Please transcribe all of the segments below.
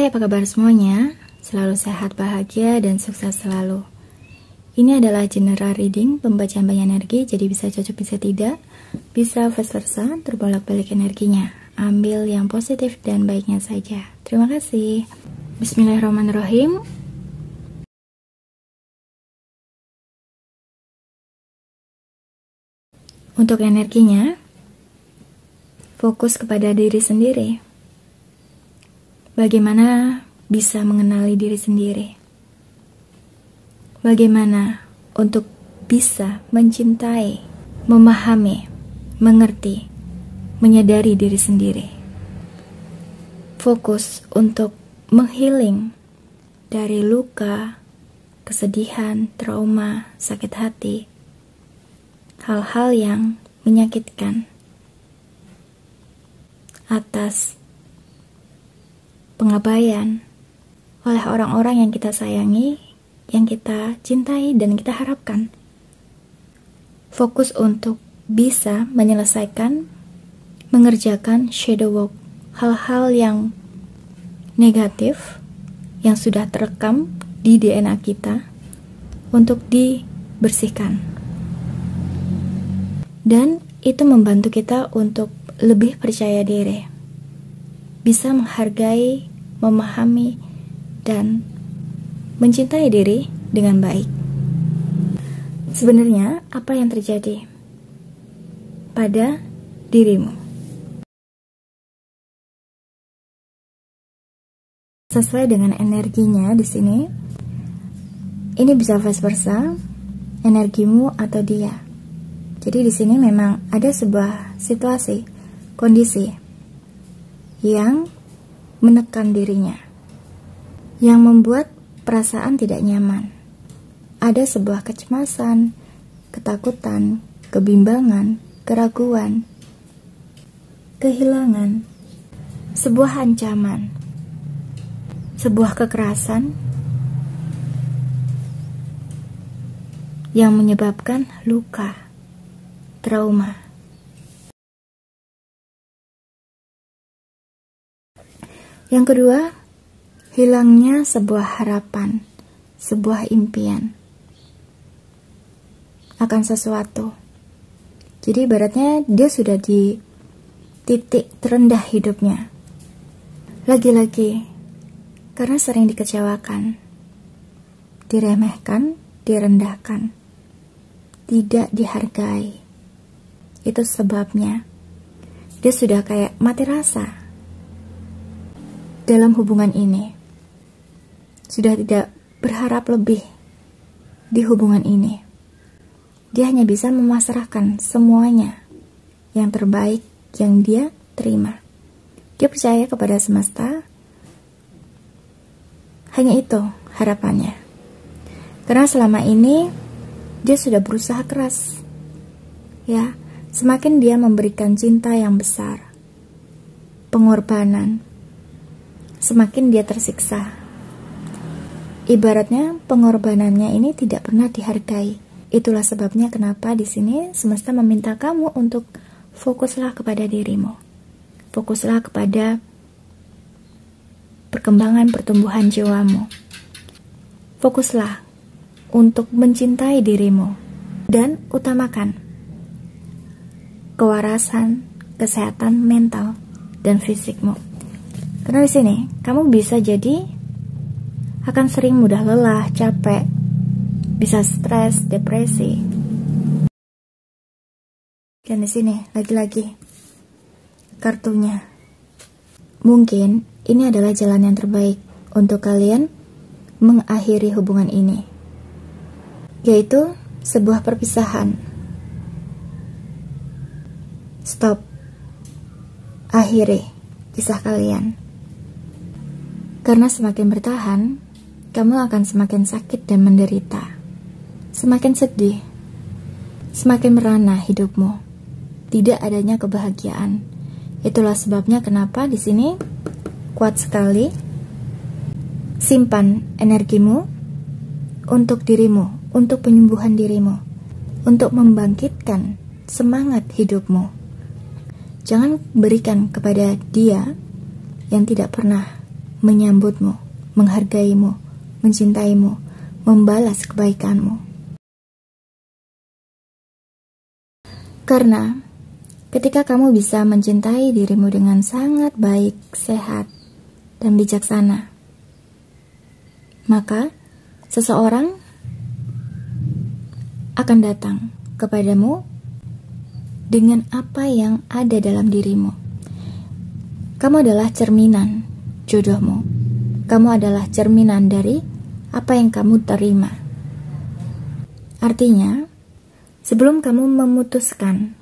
Hai, apa kabar semuanya? Selalu sehat, bahagia, dan sukses selalu. Ini adalah general reading, pembacaan banyak energi, jadi bisa cocok, bisa tidak, bisa vice versa, terbolak-balik energinya. Ambil yang positif dan baiknya saja. Terima kasih. Bismillahirrahmanirrahim. Untuk energinya, fokus kepada diri sendiri. Bagaimana bisa mengenali diri sendiri? Bagaimana untuk bisa mencintai, memahami, mengerti, menyadari diri sendiri? Fokus untuk menghealing dari luka, kesedihan, trauma, sakit hati, hal-hal yang menyakitkan atas pengabaian oleh orang-orang yang kita sayangi, yang kita cintai, dan kita harapkan. Fokus untuk bisa menyelesaikan, mengerjakan shadow work, hal-hal yang negatif yang sudah terekam di DNA kita untuk dibersihkan. Dan itu membantu kita untuk lebih percaya diri, bisa menghargai, memahami, dan mencintai diri dengan baik. Sebenarnya, apa yang terjadi pada dirimu? Sesuai dengan energinya di sini, ini bisa vice versa, energimu atau dia. Jadi di sini memang ada sebuah situasi, kondisi yang menekan dirinya, yang membuat perasaan tidak nyaman. Ada sebuah kecemasan, ketakutan, kebimbangan, keraguan, kehilangan, sebuah ancaman, sebuah kekerasan yang menyebabkan luka, trauma. Yang kedua, hilangnya sebuah harapan, sebuah impian akan sesuatu. Jadi ibaratnya dia sudah di titik terendah hidupnya. Lagi-lagi, karena sering dikecewakan, diremehkan, direndahkan, tidak dihargai. Itu sebabnya dia sudah kayak mati rasa dalam hubungan ini, sudah tidak berharap lebih di hubungan ini. Dia hanya bisa memasrahkan semuanya yang terbaik yang dia terima. Dia percaya kepada semesta, hanya itu harapannya. Karena selama ini dia sudah berusaha keras, ya, semakin dia memberikan cinta yang besar, pengorbanan, semakin dia tersiksa. Ibaratnya pengorbanannya ini tidak pernah dihargai. Itulah sebabnya kenapa di sini semesta meminta kamu untuk fokuslah kepada dirimu. Fokuslah kepada perkembangan pertumbuhan jiwamu. Fokuslah untuk mencintai dirimu dan utamakan kewarasan, kesehatan mental dan fisikmu. Karena di sini kamu bisa jadi akan sering mudah lelah, capek, bisa stres, depresi. Dan di sini lagi-lagi kartunya. Mungkin ini adalah jalan yang terbaik untuk kalian mengakhiri hubungan ini, yaitu sebuah perpisahan. Stop. Akhiri kisah kalian. Karena semakin bertahan, kamu akan semakin sakit dan menderita, semakin sedih, semakin merana hidupmu, tidak adanya kebahagiaan. Itulah sebabnya kenapa di sini kuat sekali. Simpan energimu untuk dirimu, untuk penyembuhan dirimu, untuk membangkitkan semangat hidupmu. Jangan berikan kepada dia yang tidak pernah menyambutmu, menghargaimu, mencintaimu, membalas kebaikanmu. Karena ketika kamu bisa mencintai dirimu dengan sangat baik, sehat, dan bijaksana, maka seseorang akan datang kepadamu dengan apa yang ada dalam dirimu. Kamu adalah cerminan jodohmu. Kamu adalah cerminan dari apa yang kamu terima. Artinya, sebelum kamu memutuskan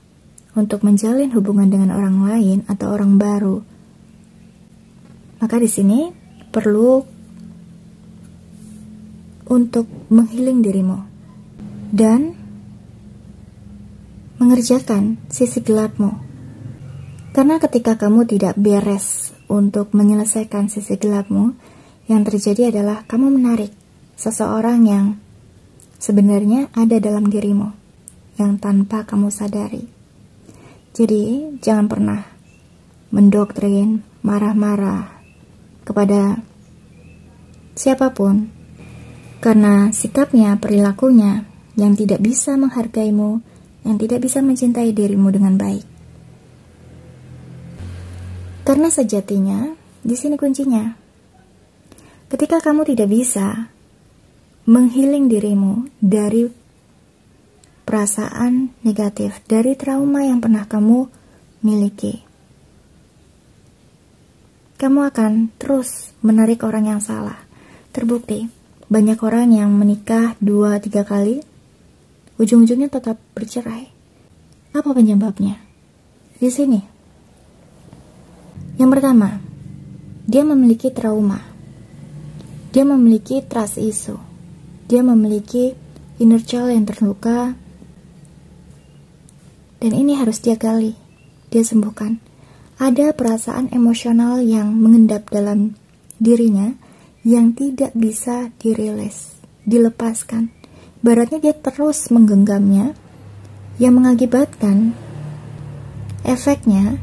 untuk menjalin hubungan dengan orang lain atau orang baru, maka di sini perlu untuk menghealing dirimu dan mengerjakan sisi gelapmu. Karena ketika kamu tidak beres untuk menyelesaikan sisi gelapmu, yang terjadi adalah kamu menarik seseorang yang sebenarnya ada dalam dirimu, yang tanpa kamu sadari. Jadi, jangan pernah mendoktrin, marah-marah kepada siapapun, karena sikapnya, perilakunya yang tidak bisa menghargaimu, yang tidak bisa mencintai dirimu dengan baik. Karena sejatinya, di sini kuncinya. Ketika kamu tidak bisa menghealing dirimu dari perasaan negatif, dari trauma yang pernah kamu miliki, kamu akan terus menarik orang yang salah. Terbukti, banyak orang yang menikah 2-3 kali, ujung-ujungnya tetap bercerai. Apa penyebabnya? Di sini. Yang pertama, dia memiliki trauma. Dia memiliki trust issue. Dia memiliki inner child yang terluka. Dan ini harus dia gali, dia sembuhkan. Ada perasaan emosional yang mengendap dalam dirinya yang tidak bisa dirilis, dilepaskan. Baratnya dia terus menggenggamnya, yang mengakibatkan efeknya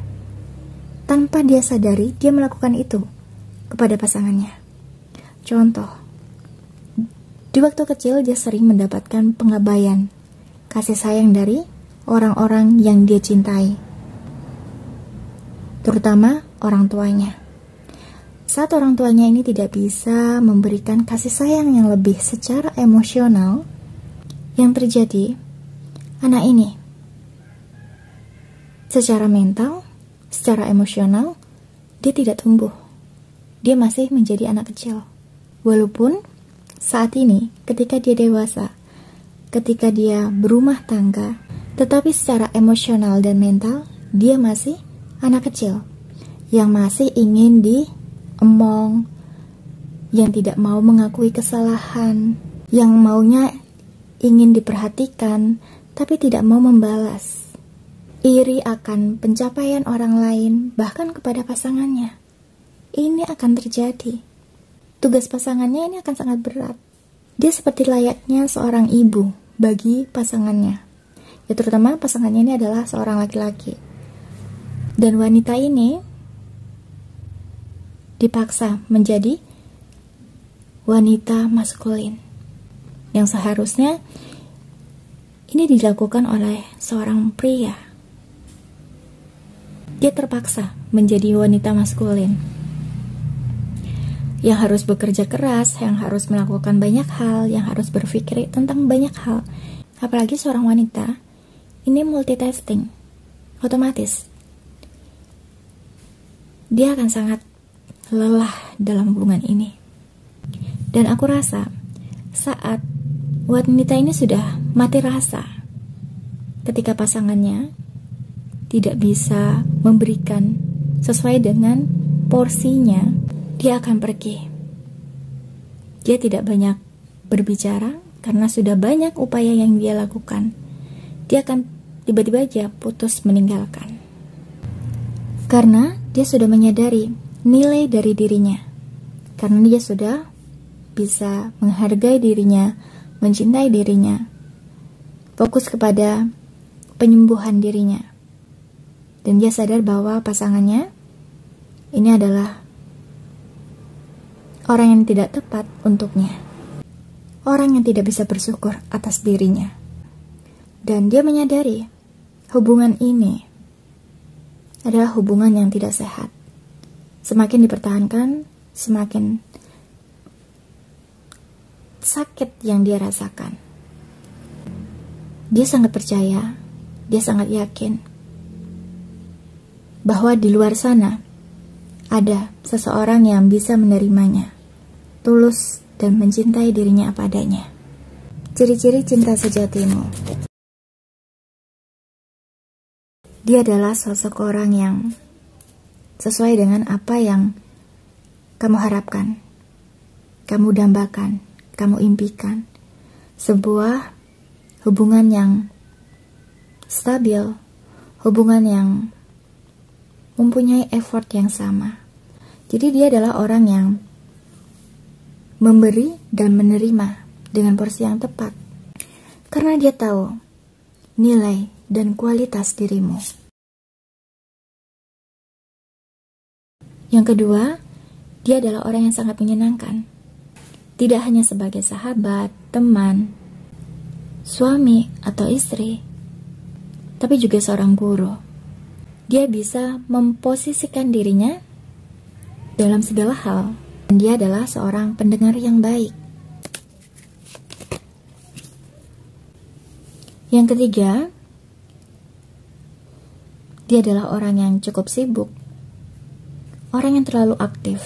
tanpa dia sadari dia melakukan itu kepada pasangannya. Contoh, di waktu kecil dia sering mendapatkan pengabaian, kasih sayang dari orang-orang yang dia cintai, terutama orang tuanya. Saat orang tuanya ini tidak bisa memberikan kasih sayang yang lebih secara emosional, yang terjadi, anak ini secara mental, secara emosional, dia tidak tumbuh. Dia masih menjadi anak kecil. Walaupun saat ini ketika dia dewasa, ketika dia berumah tangga, tetapi secara emosional dan mental, dia masih anak kecil yang masih ingin diemong, yang tidak mau mengakui kesalahan, yang maunya ingin diperhatikan, tapi tidak mau membalas. Iri akan pencapaian orang lain, bahkan kepada pasangannya. Ini akan terjadi. Tugas pasangannya ini akan sangat berat. Dia seperti layaknya seorang ibu bagi pasangannya. Ya, terutama pasangannya ini adalah seorang laki-laki. Dan wanita ini dipaksa menjadi wanita maskulin, yang seharusnya ini dilakukan oleh seorang pria. Dia terpaksa menjadi wanita maskulin yang harus bekerja keras, yang harus melakukan banyak hal, yang harus berpikir tentang banyak hal. Apalagi seorang wanita ini multitasking, otomatis dia akan sangat lelah dalam hubungan ini. Dan aku rasa saat wanita ini sudah mati rasa ketika pasangannya tidak bisa memberikan sesuai dengan porsinya, dia akan pergi. Dia tidak banyak berbicara karena sudah banyak upaya yang dia lakukan. Dia akan tiba-tiba aja putus meninggalkan. Karena dia sudah menyadari nilai dari dirinya. Karena dia sudah bisa menghargai dirinya, mencintai dirinya, fokus kepada penyembuhan dirinya. Dan dia sadar bahwa pasangannya ini adalah orang yang tidak tepat untuknya, orang yang tidak bisa bersyukur atas dirinya. Dan dia menyadari hubungan ini adalah hubungan yang tidak sehat. Semakin dipertahankan, semakin sakit yang dia rasakan. Dia sangat percaya, dia sangat yakin bahwa di luar sana ada seseorang yang bisa menerimanya, tulus dan mencintai dirinya apa adanya. Ciri-ciri cinta sejatimu. Dia adalah sosok orang yang sesuai dengan apa yang kamu harapkan, kamu dambakan, kamu impikan. Sebuah hubungan yang stabil, hubungan yang mempunyai effort yang sama. Jadi dia adalah orang yang memberi dan menerima dengan porsi yang tepat. Karena dia tahu nilai dan kualitas dirimu. Yang kedua, dia adalah orang yang sangat menyenangkan. Tidak hanya sebagai sahabat, teman, suami atau istri, tapi juga seorang guru. Dia bisa memposisikan dirinya dalam segala hal. Dan dia adalah seorang pendengar yang baik. Yang ketiga, dia adalah orang yang cukup sibuk. Orang yang terlalu aktif,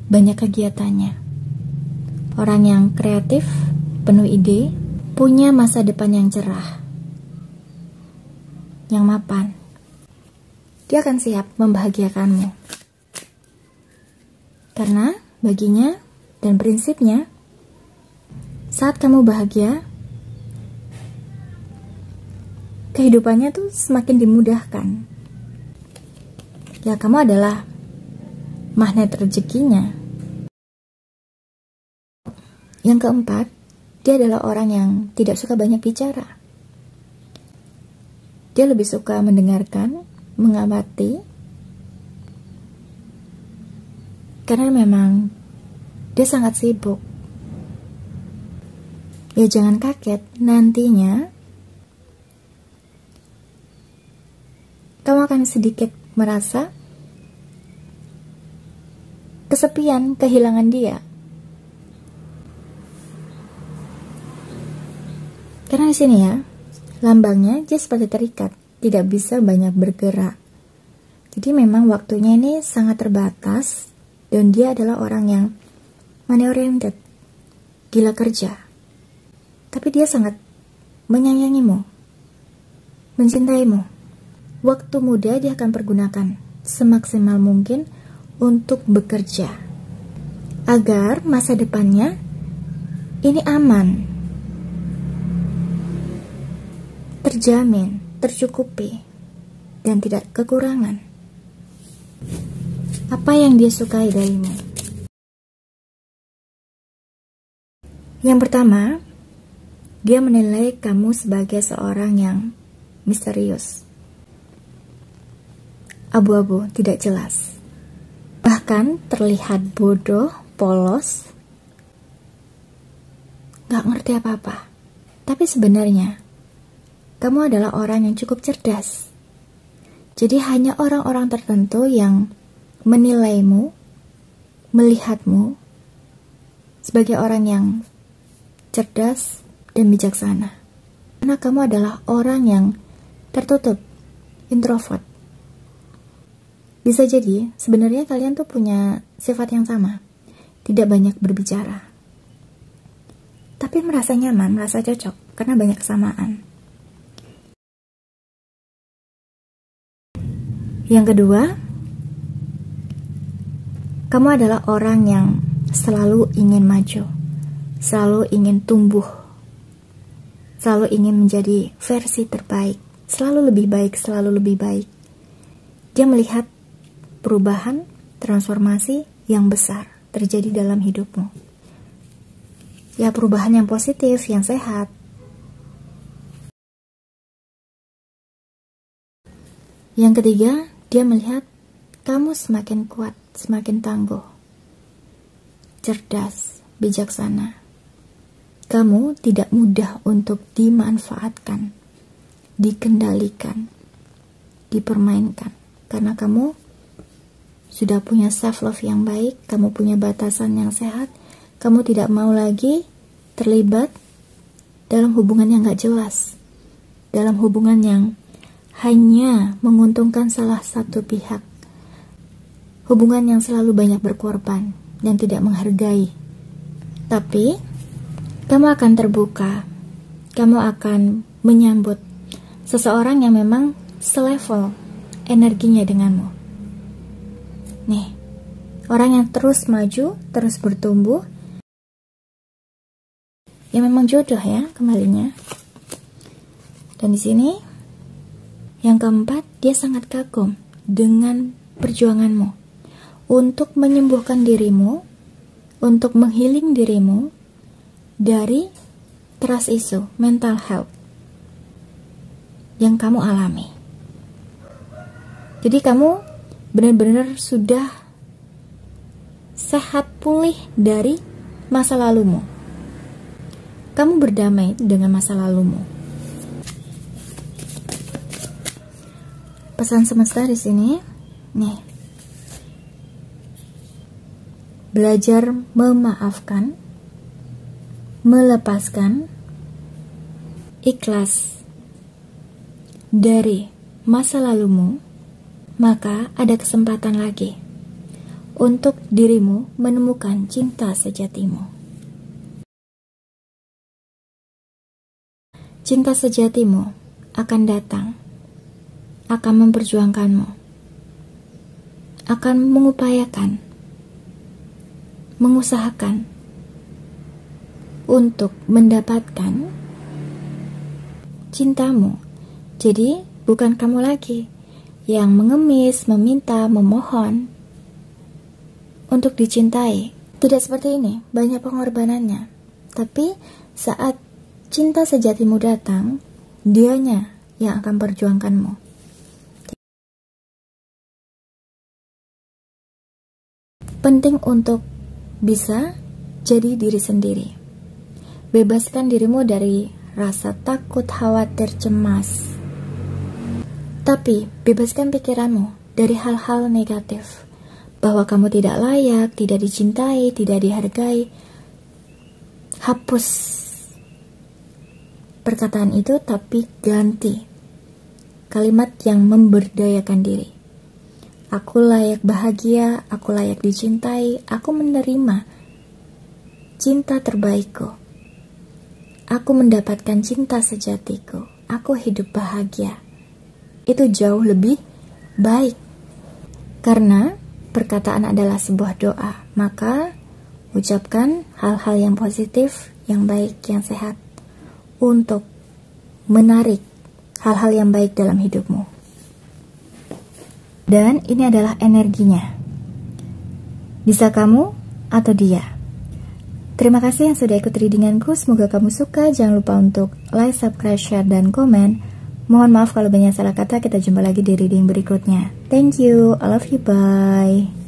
banyak kegiatannya. Orang yang kreatif, penuh ide, punya masa depan yang cerah, yang mapan. Dia akan siap membahagiakanmu. Karena baginya dan prinsipnya, saat kamu bahagia, kehidupannya tuh semakin dimudahkan. Ya, kamu adalah magnet rezekinya. Yang keempat, dia adalah orang yang tidak suka banyak bicara. Dia lebih suka mendengarkan, mengamati, karena memang dia sangat sibuk. Ya, jangan kaget nantinya kamu akan sedikit merasa kesepian, kehilangan dia. Karena di sini ya, lambangnya dia seperti terikat, tidak bisa banyak bergerak. Jadi memang waktunya ini sangat terbatas, dan dia adalah orang yang money oriented, gila kerja. Tapi dia sangat menyayangimu, mencintaimu. Waktu muda dia akan pergunakan semaksimal mungkin untuk bekerja, agar masa depannya ini aman, terjamin, tercukupi, dan tidak kekurangan. Apa yang dia sukai darimu? Yang pertama, dia menilai kamu sebagai seorang yang misterius, abu-abu, tidak jelas, bahkan terlihat bodoh, polos, gak ngerti apa-apa. Tapi sebenarnya kamu adalah orang yang cukup cerdas. Jadi hanya orang-orang tertentu yang menilaimu, melihatmu sebagai orang yang cerdas dan bijaksana. Karena kamu adalah orang yang tertutup, introvert. Bisa jadi sebenarnya kalian tuh punya sifat yang sama, tidak banyak berbicara, tapi merasa nyaman, merasa cocok karena banyak kesamaan. Yang kedua, kamu adalah orang yang selalu ingin maju, selalu ingin tumbuh, selalu ingin menjadi versi terbaik, selalu lebih baik, selalu lebih baik. Dia melihat perubahan, transformasi yang besar terjadi dalam hidupmu. Ya, perubahan yang positif, yang sehat. Yang ketiga, dia melihat kamu semakin kuat, semakin tangguh. cerdas, bijaksana. Kamu tidak mudah untuk dimanfaatkan, dikendalikan, dipermainkan. Karena kamu sudah punya self-love yang baik, kamu punya batasan yang sehat, kamu tidak mau lagi terlibat dalam hubungan yang gak jelas, dalam hubungan yang hanya menguntungkan salah satu pihak, hubungan yang selalu banyak berkorban dan tidak menghargai. Tapi kamu akan terbuka, kamu akan menyambut seseorang yang memang selevel energinya denganmu. Nih, orang yang terus maju, terus bertumbuh, ya memang jodoh ya kembalinya. Dan di sini yang keempat, dia sangat kagum dengan perjuanganmu untuk menyembuhkan dirimu, untuk menghealing dirimu dari trust issue, mental health yang kamu alami. Jadi kamu benar-benar sudah sehat pulih dari masa lalumu. Kamu berdamai dengan masa lalumu. Pesan semesta di sini, nih, belajar memaafkan, melepaskan, ikhlas dari masa lalumu, maka ada kesempatan lagi untuk dirimu menemukan cinta sejatimu. Cinta sejatimu akan datang, akan memperjuangkanmu, akan mengupayakan, mengusahakan untuk mendapatkan cintamu. Jadi bukan kamu lagi yang mengemis, meminta, memohon untuk dicintai. Tidak seperti ini, banyak pengorbanannya. Tapi saat cinta sejatimu datang, dianya yang akan perjuangkanmu. Penting untuk bisa jadi diri sendiri. Bebaskan dirimu dari rasa takut, khawatir, cemas. Tapi bebaskan pikiranmu dari hal-hal negatif, bahwa kamu tidak layak, tidak dicintai, tidak dihargai. Hapus perkataan itu, tapi ganti kalimat yang memberdayakan diri. Aku layak bahagia, aku layak dicintai, aku menerima cinta terbaikku. Aku mendapatkan cinta sejatiku, aku hidup bahagia. Itu jauh lebih baik. Karena perkataan adalah sebuah doa, maka ucapkan hal-hal yang positif, yang baik, yang sehat untuk menarik hal-hal yang baik dalam hidupmu. Dan ini adalah energinya. Bisa kamu atau dia. Terima kasih yang sudah ikut readinganku. Semoga kamu suka. Jangan lupa untuk like, subscribe, share, dan komen. Mohon maaf kalau banyak salah kata. Kita jumpa lagi di reading berikutnya. Thank you. I love you. Bye.